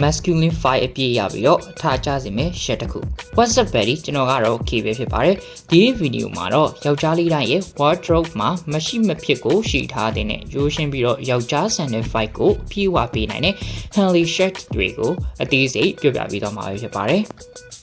masculine fight အပြည့်ရပြီးတော့ထားကြစီမယ် share တစ်ခု What's up buddy ကျွန်တော်ကတော့ K ပဲဖြစ်ပါတယ်ဒီဗီဒီယိုမှာတော့ယောက်ျားလေးတိုင်းရဲ့ wardrobe မှာမရှိမဖြစ်ကိုရှိထားတဲ့ရိုးရှင်းပြီးတော့ယောက်ျားဆန်တဲ့ fight ကိုပြေဝပေးနိုင်တဲ့ Henley shirt တွေကိုအသေးစိတ်ပြောပြပေးတော့မှာဖြစ်ပါတယ်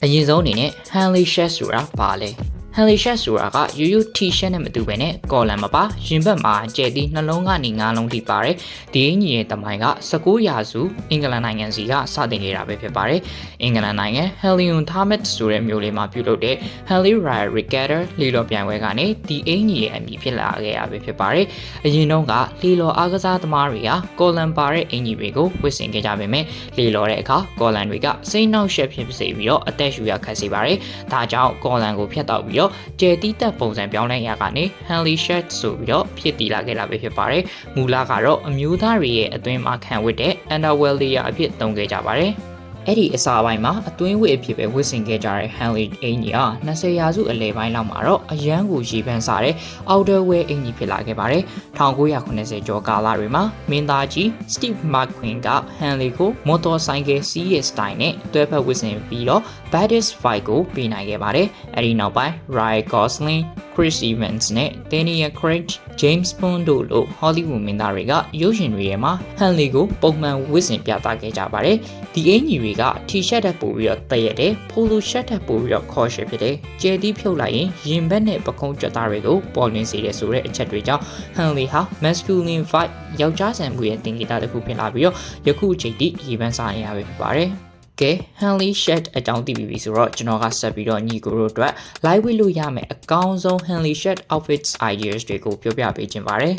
အရင်ဆုံးအနေနဲ့ Henley shirt ဆိုတာဘာလဲHenley shirt ဆိုတာကရိုးရိုး T-shirt နဲ့မတူဘဲနဲ့ကော်လန်မပါရင်ဘတ်မှာကျဲသည့်နှလုံးကနေ9လုံးထိပါတယ်ဒီအင်ကြီးရဲ့တမိုင်းက19ရာစုအင်္ဂလန်နိုင်ငံစီကစတင်ခဲ့တာပဲဖြစ်ပါတယ်အင်္ဂလန်နိုင်ငံ Helion Thermet ဆိုတဲ့မြို့လေးမှာပြုလုပ်တဲ့ Henley Royal Regatta လီလော်ပြိုင်ပွဲကနေဒီအင်ကြီးရဲ့အမည်ဖြစ်လာခဲ့တာပဲဖြစ်ပါတယ်အရင်တုန်းကလီလော်အားကစားသမားတွေကကော်လန်ပါတဲ့အင်ကြီးတွေကိုဝတ်ဆင်ခဲ့ကြပေမဲ့လီလော်တဲ့အခါကော်လန်တွေကစိတ်နှောက်ယှက်ဖြစ်စေပြီးတော့အသက်ရှူရခက်စေပါတယ်ဒါကြောင့်ကော်လန်ကိုဖျက်တောက်ပြီးကျဲတီးတက်ပုံစံပြောင်းလဲရကနေ Henley shirt ဆိုပြီးတော့ဖြစ်တည်လာခဲ့တာပဲဖြစ်ပါတယ်။မူလကတော့အမျိုးသားတွေရဲ့အတွင်းမှာခံဝတ်တဲ့ underwear layer အဖြစ်သုံးခဲ့ကြပါတယ်။အဲ့ဒီအစာပိုင်းမှာအတွင်းဝတ်အဖြစ်ပဲဝတ်ဆင်ခဲ့ကြတဲ့ Henley အင်ကြီးဟာ20ရာစုအလယ်ပိုင်းလောက်မှာတော့အရန်ကိုရေပန်းစားတဲ့ outerwear အင်ကြီးဖြစ်လာခဲ့ပါတယ်။1980ကျော်ကာလတွေမှာမင်းသားကြီး Steve McQueen က Henley ကိုမော်တော်ဆိုင်ကယ်စီးရဲ့ style နဲ့တွဲဖက်ဝတ်ဆင်ပြီးတော့ baddest fight ကိုပေးနိုင်ခဲ့ပါတယ်။အဲ့ဒီနောက်ပိုင်း Ryan Gosling Chris Evans နဲ့ Daniel Craig, James Bond တို့လို Hollywood မင်းသားတွေကရုပ်ရှင်တွေထဲမှာ Henley ကိုပုံမှန်ဝတ်ဆင်ပြသခဲ့ကြပါတယ်။ဒီအင်ကြီးတွေက T-shirt တက်ပို့ပြီးတော့တည့်ရက်တယ် Polo shirt တက်ပို့ပြီးတော့ခေါ်ရှယ်ဖြစ်တယ်။ကျဲတီးဖြုတ်လိုက်ရင်ရင်ဘတ်နဲ့ပခုံးကြွက်သားတွေကိုပေါ်လွင်စေတယ်ဆိုတဲ့အချက်တွေကြောင့် Henley ဟာ masculine vibe ယောက်ျားဆန်မှုရဲ့သင်္ကေတတစ်ခုဖြစ်လာပြီးတော့ယခုအချိန်ထိရေပန်းစားနေရပဲဖြစ်ပါတယ်။ကဲ Henley shirt အကြောင်းသိပြီဆိုတော့ကျွန်တော်ကဆက်ပြီးတော့ညီကိုတို့အတွက် live ဝတ်လို့ရမယ်အကောင်းဆုံး Henley shirt outfits ideas တွေကိုပြောပြပေးခြင်းပါတယ်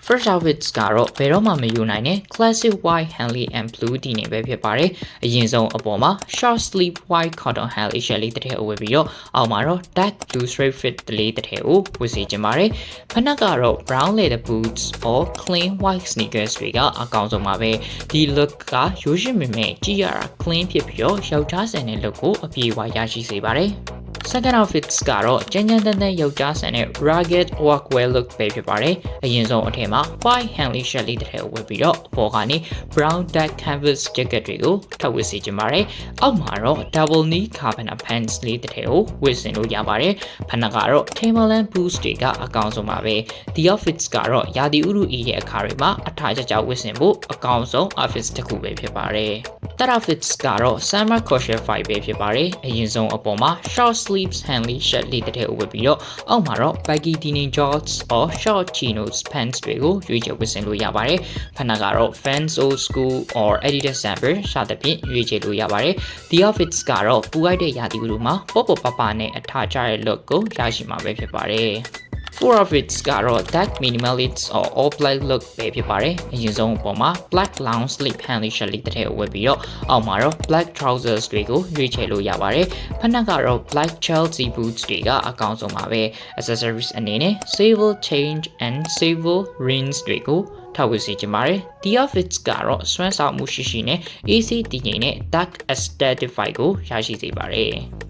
First outfits ကတော့ဘယ်တော့မှမယူနိုင်တဲ့ classic white Henley and blue ဒီနေပဲဖြစ်ပါတယ်။အရင်ဆုံးအပေါ်မှာ short sleeve white cotton Henley shirt လေးတစ်ထည်ဝတ်ပြီးတော့အောက်မှာတော့ dark blue straight fit လေးတစ်ထည်ကိုဝတ်စေချင်ပါတယ်။ဖနက်ကတော့ brown leather boots or clean white sneakers တွေကအကောင်းဆုံးပါပဲ။ဒီ look ကရိုးရှင်းပေမဲ့ကြည့်ရတာ clean ဖြစ်ပြီးတော့ယောက်ျားဆန်တဲ့ look ကိုအပြည့်အဝရရှိစေပါတယ်။ Second outfits ကတော့ကြမ်းကြမ်းတမ်းတမ်းယောက်ျားဆန်တဲ့ rugged workwear look ပဲဖြစ်ပါတယ်။အရင်ဆုံးအထက်မှာ white Henley shirt လေးတစ်ထည်ဝတ်ပြီးတော့အပေါ်ကနေ brown dark canvas jacket တွေကိုထပ်ဝတ်စေချင်ပါတယ်။အောက်မှာတော့ double knee carpenter pants လေးတစ်ထည်ကိုဝတ်ဆင်လို့ရပါတယ်။ဖနက်ကတော့ Timberland boots တွေကအကောင်းဆုံးပါပဲ။ The outfits ကတော့ရာသီဥတုအေးတဲ့အခါတွေမှာအထာကျကျဝတ်ဆင်ဖို့အကောင်းဆုံး outfits တစ်ခုပဲဖြစ်ပါတယ်။ Third outfits ကတော့ summer casual vibe ပဲဖြစ်ပါတယ်။အရင်ဆုံးအပေါ်မှာ short sleeves Henley shirt လေးတစ်ထည်ဝတ်ပြီးတော့အောက်မှာတော့ baggy denim shorts or short chinos pants တွေကိုရွေးချယ်ဝတ်ဆင်လို့ရပါတယ်။ဖနက်ကတော့ Vans old school or Adidas Samba စသဖြင့်ရွေးချယ်လို့ရပါတယ်။ The outfits ကတော့ပူအိုက်တဲ့ရာသီဥတုမှာပေါ့ပေါ့ပပနဲ့အထာကျတဲ့ look ကိုရရှိမှာပဲဖြစ်ပါတယ်။ Four outfits ကတော့ dark minimalist or all black look ပဲဖြစ်ပါတယ်။အရင်ဆုံးအပေါ်မှာ black long sleeve Henley shirt လေးတစ်ထည်ဝတ်ပြီးတော့အောက်မှာတော့ black trousers တွေကိုရွေးချယ်လို့ရပါတယ်။ဖနက်ကတော့ black Chelsea boots တွေကအကောင်းဆုံးပါပဲ။ accessories အနေနဲ့ sable chain and sable rings တွေကိုထပ်ဝတ်စေချင်ပါတယ်။ The outfits ကတော့စွမ်းဆောင်မှုရှိရှိနဲ့ AC တည်ငြိမ်တဲ့ dark aesthetic vibe ကိုရရှိစေပါတယ်။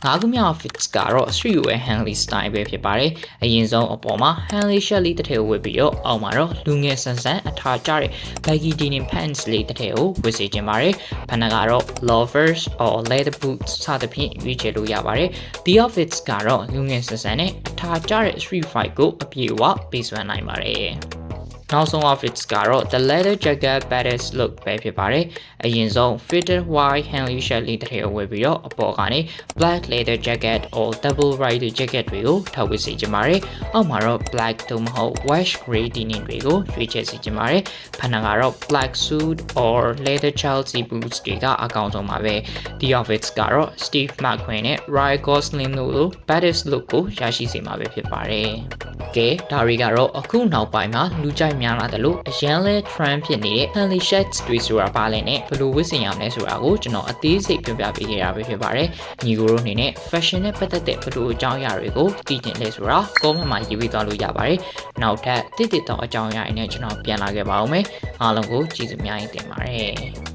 ငါးခုမြောက် outfits ကတော့ streetwear Henley style ပဲဖြစ်ပါတယ်။အရင်ဆုံးအပေါ်မှာ Henley shirt လေးတစ်ထည်ဝတ်ပြီးတော့အောက်မှာတော့လူငယ်ဆန်ဆန်အထာကျတဲ့ baggy denim pants လေးတစ်ထည်ကိုဝတ်စေချင်ပါတယ်။ဖနက်ကတော့ loafers or leather boots စသဖြင့်ရွေးချယ်လို့ရပါတယ်။ The outfits ကတော့လူငယ်ဆန်ဆန်နဲ့အထာကျတဲ့ street vibe ကိုအပြည့်အဝပေးစွမ်းနိုင်ပါတယ်။နောက်ဆုံး outfits ကတော့ the leather jacket baddest look ပဲဖြစ်ပါတယ်။အရင်ဆုံး fitted white Henley shirt လေးတစ်ထည်ဝတ်ပြီးတော့အပေါ်ကနေ black leather jacket or double rider jacket တွေကိုထပ်ဝတ်စေချင်ပါတယ်။အောက်မှာတော့ black သို့မဟုတ် wash gray denim တွေကိုရွေးချယ်စေချင်ပါတယ်။ဖနက်ကတော့ black suit or leather Chelsea boots တွေကအကောင်းဆုံးပါပဲ။ The outfits ကတော့ Steve McQueen နဲ့ Ryan Gosling တို့လို baddest look ကိုရရှိစေမှာပဲဖြစ်ပါတယ်။ကဲဒါတွေကတော့အခုနောက်ပိုင်းမှာလူကြိုက်များလာတယ်လို့အရန်လဲ trend ဖြစ်နေတဲ့ Henley shirts တွေဆိုတာပါလဲနဲ့ဘယ်လိုဝတ်ဆင်ရမလဲဆိုတာကိုကျွန်တော်အသေးစိတ်ပြောပြပေးခဲ့တာပဲဖြစ်ပါတယ်။ညီကိုတို့အနေနဲ့ fashion နဲ့ပတ်သက်တဲ့ဘယ်လိုအကြောင်းအရာတွေကိုသိချင်လဲဆိုတာ comment မှာရေးပေးသွားလို့ရပါတယ်။နောက်ထပ်တိတိတောင်အကြောင်းအရာတွေနဲ့ကျွန်တော်ပြန်လာခဲ့ပါဦးမယ်။အားလုံးကိုကျေးဇူးများတင်ပါတယ်။